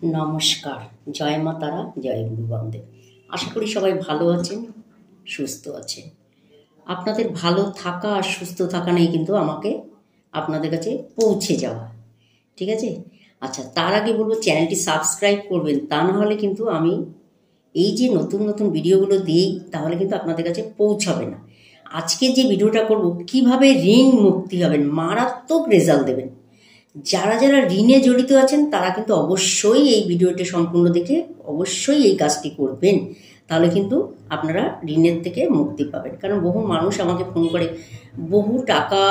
নমস্কার। জয় মা তারা, জয় গুরু বামদেব। আশা করি সবাই ভালো আছেন, সুস্থ আছেন। আপনাদের ভালো থাকা আর সুস্থ থাকা নেই কিন্তু আমাকে আপনাদের কাছে পৌঁছে যাওয়া, ঠিক আছে? আচ্ছা, তার আগে বলবো চ্যানেলটি সাবস্ক্রাইব করবেন, তা না হলে কিন্তু আমি এই যে নতুন নতুন ভিডিওগুলো দিই তাহলে কিন্তু আপনাদের কাছে পৌঁছাবে না। আজকে যে ভিডিওটা করব, কিভাবে ঋণ মুক্তি হবেন, মারাত্মক রেজাল্ট দেবেন। যারা যারা ঋণে জড়িত আছেন তারা কিন্তু অবশ্যই এই ভিডিওটি সম্পূর্ণ দেখে অবশ্যই এই কাজটি করবেন, তাহলে কিন্তু আপনারা ঋণের থেকে মুক্তি পাবেন। কারণ বহু মানুষ আমাকে ফোন করে, বহু টাকা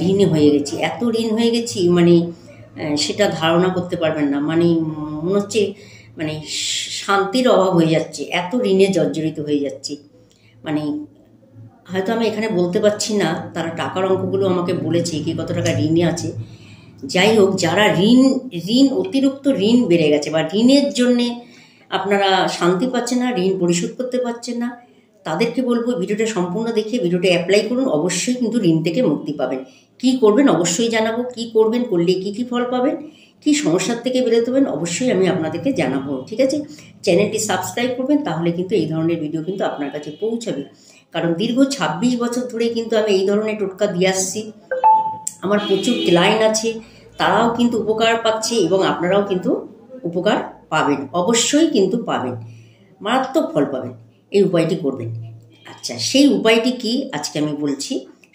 ঋণ হয়ে গেছি, এত ঋণ হয়ে গেছি মানে সেটা ধারণা করতে পারবেন না। মানে মনে হচ্ছে মানে শান্তির অভাব হয়ে যাচ্ছে, এত ঋণে জর্জরিত হয়ে যাচ্ছি। মানে হয়তো আমি এখানে বলতে পারছি না, তারা টাকার অঙ্কগুলো আমাকে বলেছে কি কত টাকা ঋণে আছে। যাই হোক, যারা ঋণ অতিরিক্ত ঋণ বেড়ে গেছে বা ঋণের জন্যে আপনারা শান্তি পাচ্ছেন না, ঋণ পরিশোধ করতে পারছেন না, তাদেরকে বলবো ভিডিওটা সম্পূর্ণ দেখে ভিডিওটা অ্যাপ্লাই করুন। অবশ্যই কিন্তু ঋণ থেকে মুক্তি পাবেন। কি করবেন অবশ্যই জানাবো, কি করবেন, করলে কি কি ফল পাবেন, কি সমস্যার থেকে বেরোতে হবেন অবশ্যই আমি আপনাদেরকে জানাবো, ঠিক আছে? চ্যানেলটি সাবস্ক্রাইব করবেন, তাহলে কিন্তু এই ধরনের ভিডিও কিন্তু আপনার কাছে পৌঁছাবে। কারণ দীর্ঘ 26 বছর ধরে কিন্তু আমি এই ধরনের টোটকা দিয়ে আসছি। আমার প্রচুর ক্লায়েন্ট আছে, তারাও কিন্তু উপকার পাচ্ছে এবং আপনারাও কিন্তু উপকার পাবেন, অবশ্যই কিন্তু পাবেন, মারাত্মক ফল পাবেন। এই উপায়টি করবেন। আচ্ছা, সেই উপায়টি কি আজকে আমি বলছি,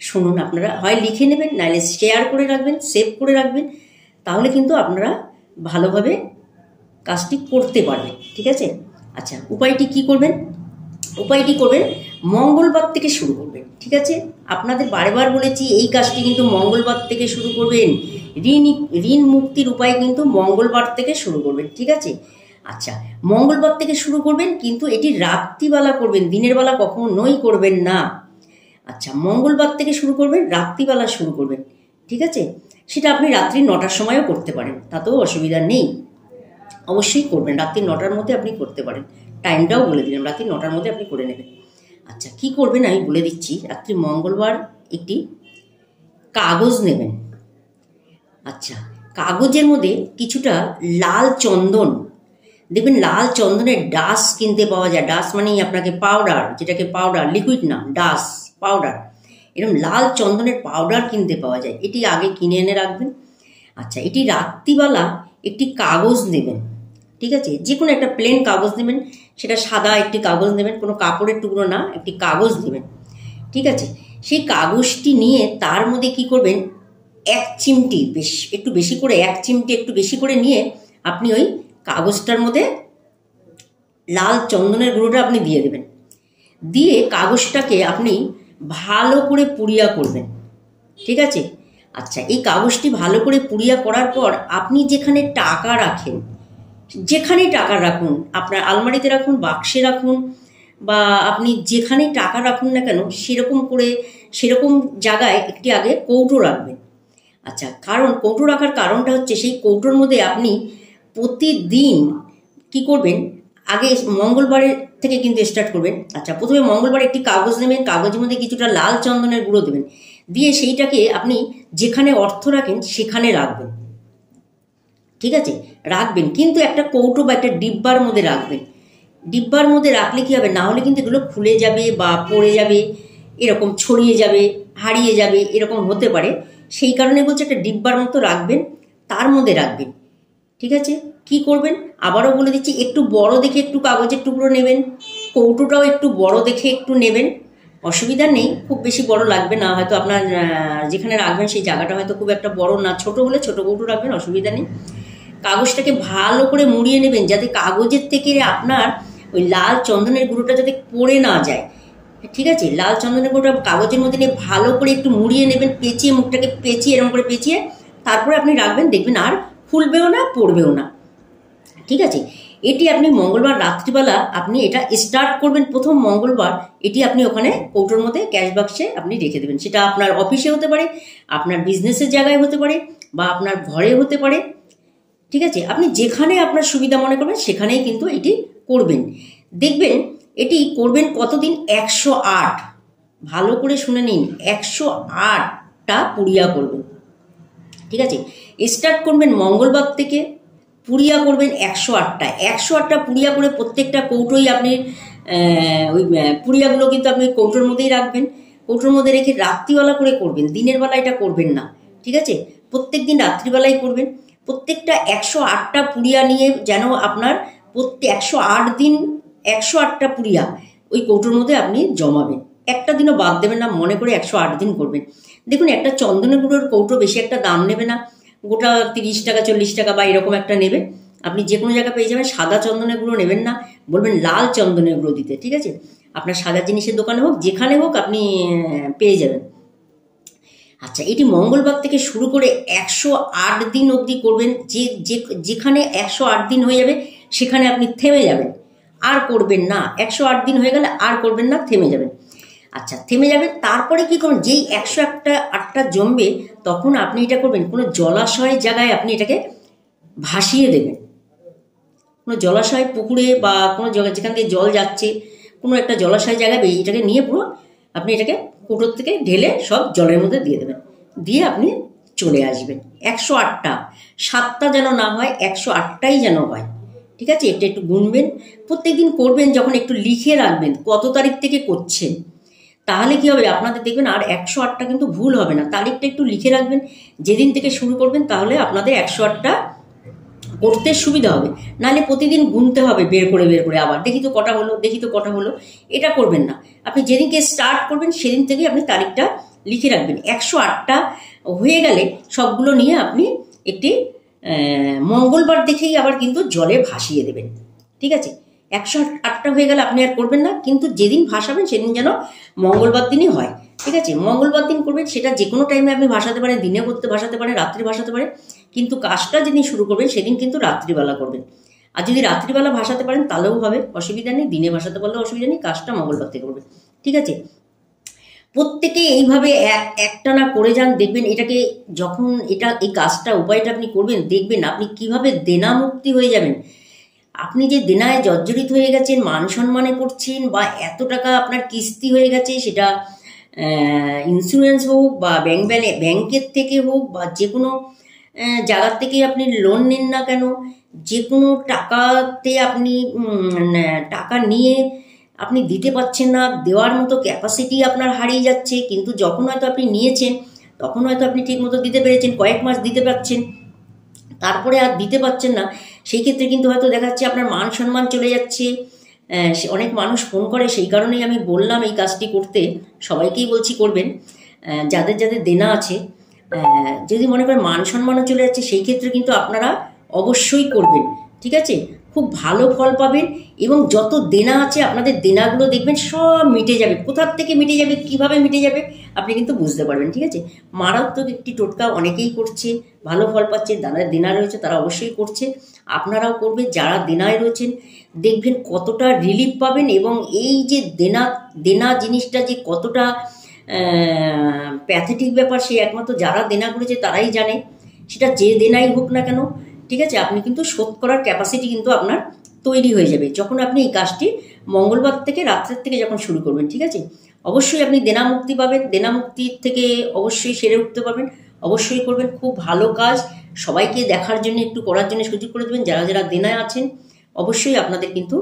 শুনুন। আপনারা হয় লিখে নেবেন, নাহলে শেয়ার করে রাখবেন, সেভ করে রাখবেন, তাহলে কিন্তু আপনারা ভালোভাবে কাজটি করতে পারবেন, ঠিক আছে? আচ্ছা, উপায়টি কি করবেন? উপায়টি করবেন মঙ্গলবার থেকে শুরু করবেন, ঠিক আছে? আপনাদের বারবার বলেছি এই কাজটি কিন্তু মঙ্গলবার থেকে শুরু করবেন। ঋণ মুক্তির উপায় কিন্তু মঙ্গলবার থেকে শুরু করবেন, ঠিক আছে? আচ্ছা, মঙ্গলবার থেকে শুরু করবেন, কিন্তু এটি রাত্রিবেলা করবেন, দিনের বেলা কখনোই করবেন না। আচ্ছা, মঙ্গলবার থেকে শুরু করবেন, রাত্রিবেলা শুরু করবেন, ঠিক আছে? সেটা আপনি রাত্রি 9টার সময়ও করতে পারেন, তাতেও অসুবিধা নেই। অবশ্যই করবেন, রাত্রি 9টার মধ্যে আপনি করতে পারেন। টাইমটাও বলে দিলাম, রাত্রি 9টার মধ্যে আপনি করে নেবেন। আচ্ছা, কি করবেন আমি বলে দিচ্ছি। রাত্রি মঙ্গলবার একটি কাগজ নেবেন। আচ্ছা, কাগজের মধ্যে কিছুটা লাল চন্দন, দেখবেন লাল চন্দনের ডাস কিনতে পাওয়া যায়। ডাস মানে আপনাকে পাউডার, যেটাকে পাউডার, লিকুইড না, ডাস পাউডার। এরকম লাল চন্দনের পাউডার কিনতে পাওয়া যায়, এটি আগে কিনে এনে রাখবেন। আচ্ছা, এটি রাত্রিবেলা একটি কাগজ নেবেন, ঠিক আছে? যে কোনো একটা প্লেন কাগজ নেবেন, সেটা সাদা একটি কাগজ নেবেন, কোনো কাপড়ের টুকরো না, একটি কাগজ নেবেন, ঠিক আছে? সেই কাগজটি নিয়ে তার মধ্যে কি করবেন, 1 চিমটি একটু বেশি করে, 1 চিমটি একটু বেশি করে নিয়ে আপনি ওই কাগজটার মধ্যে লাল চন্দনের গুঁড়োটা আপনি দিয়ে দেবেন। দিয়ে কাগজটাকে আপনি ভালো করে পুড়িয়া করবেন, ঠিক আছে? আচ্ছা, এই কাগজটি ভালো করে পুড়িয়া করার পর আপনি যেখানে টাকা রাখেন, যেখানেই টাকা রাখুন, আপনার আলমারিতে রাখুন, বাক্সে রাখুন, বা আপনি যেখানেই টাকা রাখুন না কেন, সেরকম জায়গায় একটি আগে কৌটো রাখবেন। আচ্ছা, কারণ কৌটো রাখার কারণটা হচ্ছে, সেই কৌটোর মধ্যে আপনি প্রতিদিন কি করবেন, আগে মঙ্গলবারের থেকে কিন্তু স্টার্ট করবেন। আচ্ছা, প্রথমে মঙ্গলবার একটি কাগজ নেবেন, কাগজের মধ্যে কিছুটা লাল চন্দনের গুঁড়ো দেবেন, দিয়ে সেইটাকে আপনি যেখানে অর্থ রাখেন সেখানে রাখবেন, ঠিক আছে? রাখবেন, কিন্তু একটা কৌটো বা একটা ডিব্বার মধ্যে রাখবেন। ডিব্বার মধ্যে রাখলে কি হবে, না হলে কিন্তু এগুলো খুলে যাবে বা পড়ে যাবে, এরকম ছড়িয়ে যাবে, হারিয়ে যাবে, এরকম হতে পারে। সেই কারণে বলছে একটা ডিব্বার মতো রাখবেন, তার মধ্যে রাখবেন, ঠিক আছে? কি করবেন আবারও বলে দিচ্ছি, একটু বড় দেখে একটু কাগজের টুকরো নেবেন, কৌটোটাও একটু বড় দেখে একটু নেবেন, অসুবিধা নেই, খুব বেশি বড় লাগবে না। হয়তো আপনার যেখানে রাখবেন সেই জায়গাটা হয়তো খুব একটা বড় না, ছোট হলে ছোট কৌটো রাখবেন, অসুবিধা নেই। কাগজটাকে ভালো করে মুড়িয়ে নেবেন, যাতে কাগজের থেকে আপনার ওই লাল চন্দনের গুঁড়োটা যাতে পড়ে না যায়, ঠিক আছে? লাল চন্দনের গুঁড়োটা কাগজের মধ্যে নিয়ে ভালো করে একটু মুড়িয়ে নেবেন, পেঁচিয়ে, মুখটাকে পেঁচিয়ে, এরকম করে পেঁচিয়ে তারপরে আপনি রাখবেন, দেখবেন আর ফুলবেও না, পড়বেও না, ঠিক আছে? এটি আপনি মঙ্গলবার রাত্রিবেলা আপনি এটা স্টার্ট করবেন। প্রথম মঙ্গলবার এটি আপনি ওখানে কৌটোর মধ্যে ক্যাশ বাক্সে আপনি রেখে দেবেন। সেটা আপনার অফিসে হতে পারে, আপনার বিজনেসের জায়গায় হতে পারে, বা আপনার ঘরে হতে পারে, ঠিক আছে? আপনি যেখানে আপনার সুবিধা মনে করবেন সেখানেই কিন্তু এটি করবেন। দেখবেন এটি করবেন কতদিন, 108, ভালো করে শুনে নিন, 108টা পুড়িয়া করবেন, ঠিক আছে? স্টার্ট করবেন মঙ্গলবার থেকে, পুড়িয়া করবেন 108টা। 108টা পুড়িয়া করে প্রত্যেকটা কৌটোই আপনি ওই পুড়িয়াগুলো কিন্তু আপনি কৌটোর মধ্যেই রাখবেন। কৌটোর মধ্যে রেখে রাত্রিবেলা করে করবেন, দিনের বেলা এটা করবেন না, ঠিক আছে? প্রত্যেক দিন রাত্রিবেলায় করবেন। প্রত্যেকটা 108টা পুড়িয়া নিয়ে যেন আপনার প্রত্যেক 108 দিন 108টা পুড়িয়া ওই কৌটোর মধ্যে আপনি জমাবেন। একটা দিনও বাদ দেবেন না, মনে করে 108 দিন করবেন। দেখুন, একটা চন্দনের গুঁড়োর কৌটো বেশি একটা দাম নেবে না, গোটা 30 টাকা 40 টাকা বা এরকম একটা নেবে। আপনি যে কোনো জায়গায় পেয়ে যাবেন। সাদা চন্দনের গুঁড়ো নেবেন না, বলবেন লাল চন্দনের গুঁড়ো দিতে, ঠিক আছে? আপনার সাদা জিনিসের দোকানে হোক, যেখানে হোক আপনি পেয়ে যাবেন। আচ্ছা, এটি মঙ্গলবার থেকে শুরু করে 108 দিন অবধি করবেন। যেখানে 108 দিন হয়ে যাবে সেখানে আপনি থেমে যাবেন, আর করবেন না। 108 দিন হয়ে গেলে আর করবেন না, থেমে যাবেন। আচ্ছা, থেমে যাবেন। তারপরে কি করবেন, যেই 108টা জমবে তখন আপনি এটা করবেন, কোনো জলাশয়ের জায়গায় আপনি এটাকে ভাসিয়ে দেবেন। কোনো জলাশয়, পুকুরে বা কোনো জায়গা যেখান থেকে জল যাচ্ছে, কোনো একটা জলাশয় জায়গায় এটাকে নিয়ে পুরো আপনি এটাকে কৌটোর থেকে ঢেলে সব জলের মধ্যে দিয়ে দেবেন। দিয়ে আপনি চলে আসবেন। 108টা, 7টা যেন না হয়, 108টাই যেন হয়, ঠিক আছে? এটা একটু গুনবেন, প্রত্যেকদিন করবেন। যখন একটু লিখে রাখবেন কত তারিখ থেকে করছেন, তাহলে কি হবে আপনাদের দেখবেন আর 108টা কিন্তু ভুল হবে না। তারিখটা একটু লিখে রাখবেন, যেদিন থেকে শুরু করবেন, তাহলে আপনাদের 108টা করতে সুবিধা হবে। নাহলে প্রতিদিন গুনতে হবে বের করে আবার দেখি তো কটা হলো। এটা করবেন না। আপনি যেদিনকে স্টার্ট করবেন সেদিন থেকে আপনি তারিখটা লিখে রাখবেন। 108টা হয়ে গেলে সবগুলো নিয়ে আপনি একটি মঙ্গলবার দেখেই আবার কিন্তু জলে ভাসিয়ে দেবেন, ঠিক আছে? 108টা হয়ে গেলে আপনি আর করবেন না, কিন্তু যেদিন ভাসাবেন সেদিন যেন মঙ্গলবার দিনই হয়, ঠিক আছে? মঙ্গলবার দিন করবেন। সেটা যে কোনো টাইমে আপনি ভাসাতে পারেন, দিনে করতে ভাসাতে পারেন, রাত্রে ভাসাতে পারেন, কিন্তু কাজটা যেদিন শুরু করবেন সেদিন কিন্তু রাত্রিবেলা করবেন। আর যদি রাত্রিবেলা ভাসাতে পারেন তাহলেও হবে, অসুবিধা নেই। দিনে ভাসাতে পারলেও অসুবিধা নেই, কাজটা মঙ্গলবার থেকে করবেন, ঠিক আছে? প্রত্যেকে এইভাবে একটানা করে যান, দেখবেন এটাকে যখন এই কাজটা উপায়টা আপনি করবেন, দেখবেন আপনি কিভাবে দেনা মুক্তি হয়ে যাবেন। আপনি যে দেনায় জর্জরিত হয়ে গেছেন, মান সম্মানে পড়ছেন, বা এত টাকা আপনার কিস্তি হয়ে গেছে, সেটা ইন্স্যুরেন্স হোক বা ব্যাংকের থেকে হোক বা যে কোনো জায়গার থেকে আপনি লোন নিন না কেন, যে কোনো টাকাতে আপনি টাকা নিয়ে আপনি দিতে পারছেন না, দেওয়ার মতো ক্যাপাসিটি আপনার হারিয়ে যাচ্ছে। কিন্তু যখন হয়তো আপনি নিয়েছেন তখন হয়তো আপনি ঠিক মতো দিতে পেরেছেন, কয়েক মাস দিতে পারছেন, তারপরে আর দিতে পারছেন না। সেই ক্ষেত্রে কিন্তু হয়তো দেখা যাচ্ছে আপনার মান সম্মান চলে যাচ্ছে। অনেক মানুষ ফোন করে, সেই কারণেই আমি বললাম এই কাজটি করতে। সবাইকেই বলছি করবেন, যাদের দেনা আছে। যদি মনে করেন মান সম্মানও চলে যাচ্ছে, সেই ক্ষেত্রে কিন্তু আপনারা অবশ্যই করবেন, ঠিক আছে? খুব ভালো ফল পাবেন। এবং যত দেনা আছে আপনাদের দেনাগুলো দেখবেন সব মিটে যাবে। কোথার থেকে মিটে যাবে, কিভাবে মিটে যাবে আপনি কিন্তু বুঝতে পারবেন, ঠিক আছে? মারাত্মক একটি টোটকা, অনেকেই করছে, ভালো ফল পাচ্ছে। যারা দেনা রয়েছে তারা অবশ্যই করছে, আপনারাও করবেন। যারা দেনায় রয়েছেন দেখবেন কতটা রিলিফ পাবেন। এবং এই যে দেনা জিনিসটা যে কতটা প্যাথেটিক ব্যাপার, সে একমাত্র যারা দেনা করেছে তারাই জানে। সেটা যে দেনাই হোক না কেন, ঠিক আছে? আপনি কিন্তু শোধ করার ক্যাপাসিটি কিন্তু আপনার তৈরি হয়ে যাবে যখন আপনি এই কাজটি মঙ্গলবার থেকে রাত্রের থেকে যখন শুরু করবেন, ঠিক আছে? অবশ্যই আপনি দেনা মুক্তি পাবেন, দেনা মুক্তির থেকে অবশ্যই সেরে উঠতে পারবেন। অবশ্যই করবেন, খুব ভালো কাজ। সবাইকে দেখার জন্য, একটু করার জন্য সুযোগ করে দেবেন। যারা দেনায় আছেন অবশ্যই আপনাদের কিন্তু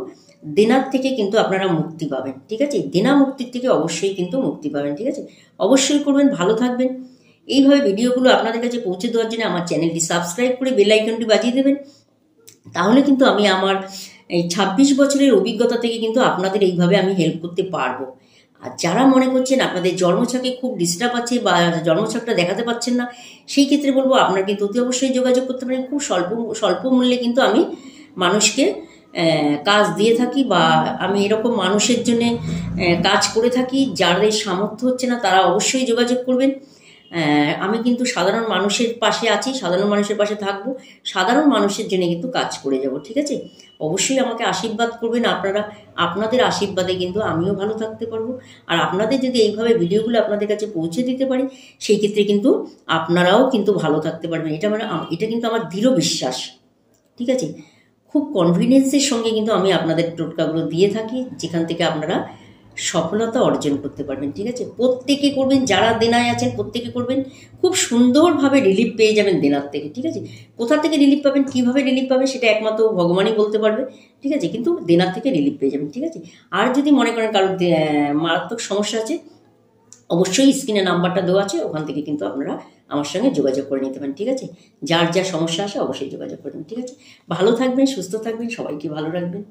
দেনার থেকে কিন্তু আপনারা মুক্তি পাবেন, ঠিক আছে? দেনা মুক্তির থেকে অবশ্যই কিন্তু মুক্তি পাবেন, ঠিক আছে? অবশ্যই করবেন, ভালো থাকবেন। এইভাবে ভিডিওগুলো আপনাদের কাছে পৌঁছে দেওয়ার জন্য আমার চ্যানেলটি সাবস্ক্রাইব করে বেল আইকনটি বাজিয়ে দেবেন। তাহলে কিন্তু আমি আমার এই 26 বছরের অভিজ্ঞতা থেকে কিন্তু আপনাদের এইভাবে আমি হেল্প করতে পারবো। আর যারা মনে করছেন আপনাদের জন্মছকে খুব ডিস্টার্ব আছে বা জন্মছকটা দেখাতে পাচ্ছেন না, সেই ক্ষেত্রে বলবো আপনার কিন্তু অতি অবশ্যই যোগাযোগ করতে পারেন। খুব স্বল্প মূল্যে কিন্তু আমি মানুষকে কাজ দিয়ে থাকি, বা আমি এরকম মানুষের জন্য কাজ করে থাকি। যাদের সামর্থ্য হচ্ছে না তারা অবশ্যই যোগাযোগ করবেন। আমি কিন্তু সাধারণ মানুষের পাশে আছি, সাধারণ মানুষের পাশে থাকবো, সাধারণ মানুষের জন্য কিন্তু কাজ করে যাব, ঠিক আছে? অবশ্যই আমাকে আশীর্বাদ করবেন আপনারা। আপনাদের আশীর্বাদে কিন্তু আমিও ভালো থাকতে পারবো। আর আপনাদের যদি এইভাবে ভিডিওগুলো আপনাদের কাছে পৌঁছে দিতে পারি, সেই ক্ষেত্রে কিন্তু আপনারাও কিন্তু ভালো থাকতে পারবেন। এটা কিন্তু আমার দৃঢ় বিশ্বাস, ঠিক আছে? খুব কনফিডেন্সের সঙ্গে কিন্তু আমি আপনাদের টোটকাগুলো দিয়ে থাকি, যেখান থেকে আপনারা সফলতা অর্জন করতে পারবেন। ঠিক আছে, প্রত্যেকে করবেন, যারা দেনায় আছেন প্রত্যেকে করবেন, খুব সুন্দরভাবে রিলিফ পেয়ে যাবেন দেনার থেকে। ঠিক আছে, কোথা থেকে রিলিফ পাবেন, কিভাবে রিলিফ পাবেন সেটা একমাত্র ভগবানই বলতে পারবে। ঠিক আছে, কিন্তু দেনার থেকে রিলিফ পেয়ে যাবেন। ঠিক আছে, আর যদি মনে করেন কারোর মারাত্মক সমস্যা আছে, অবশ্যই স্ক্রিনে নাম্বারটা দেওয়া আছে, ওখান থেকে কিন্তু আপনারা আমার সঙ্গে যোগাযোগ করে নিতে পারেন। ঠিক আছে, যার যা সমস্যা আছে অবশ্যই যোগাযোগ করবেন। ঠিক আছে, ভালো থাকবেন, সুস্থ থাকবেন, সবাইকে ভালো রাখবেন।